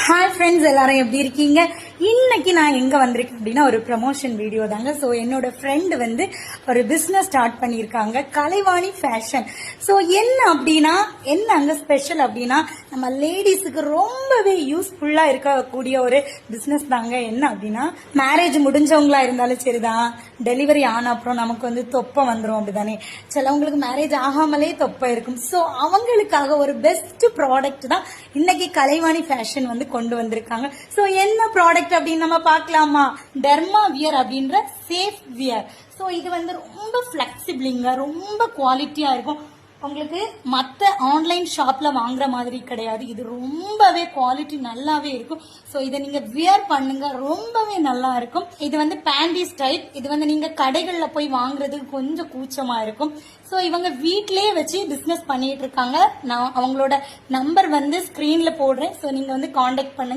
Hi friends, எல்லாரும் எப்படி இருக்கீங்க? இன்னைக்கு நான் எங்க வந்திருக்கேன் அப்படின்னா ஒரு ப்ரமோஷன் வீடியோ தாங்க. ஸோ என்னோட ஃப்ரெண்ட் வந்து ஒரு பிஸ்னஸ் ஸ்டார்ட் பண்ணியிருக்காங்க, கலைவாணி ஃபேஷன். ஸோ என்ன அப்படின்னா, என்ன அங்க ஸ்பெஷல் அப்படின்னா, நம்ம லேடிஸுக்கு ரொம்பவே யூஸ்ஃபுல்லா இருக்கக்கூடிய ஒரு பிஸ்னஸ் தாங்க. என்ன அப்படின்னா, மேரேஜ் முடிஞ்சவங்களா இருந்தாலும் சரிதான், டெலிவரி ஆன அப்புறம் நமக்கு வந்து தொப்பை வந்துடும் அப்படிதானே. சிலவங்களுக்கு மேரேஜ் ஆகாமலே தொப்பை இருக்கும். ஸோ அவங்களுக்காக ஒரு பெஸ்ட் ப்ராடக்ட் தான் இன்னைக்கு கலைவாணி ஃபேஷன் வந்து கொண்டு வந்திருக்காங்க. சோ என்ன ப்ராடக்ட் அப்படின்னு நம்ம பார்க்கலாமா? டெர்மா வியர் அப்படின்ற சேஃப் வியர். சோ இது வந்து ரொம்ப பிளெக்சிபிளிங்க, ரொம்ப குவாலிட்டியா இருக்கும். உங்களுக்கு மற்ற ஆன்லைன் ஷாப்ல வாங்குற மாதிரி கிடையாது. இது ரொம்பவே குவாலிட்டி நல்லாவே இருக்கும். சோ இதை நீங்க வியர் பண்ணுங்க, ரொம்பவே நல்லா இருக்கும். இது வந்து பேண்டிஸ் டைப். இது வந்து நீங்க கடைகள்ல போய் வாங்குறதுக்கு கொஞ்சம் கூச்சமா இருக்கும். சோ இவங்க வீட்லயே வச்சு பிசினஸ் பண்ணிட்டு இருக்காங்க. நான் அவங்களோட நம்பர் வந்து ஸ்கிரீன்ல போடுறேன். சோ நீங்க வந்து கான்டாக்ட் பண்ணுங்க.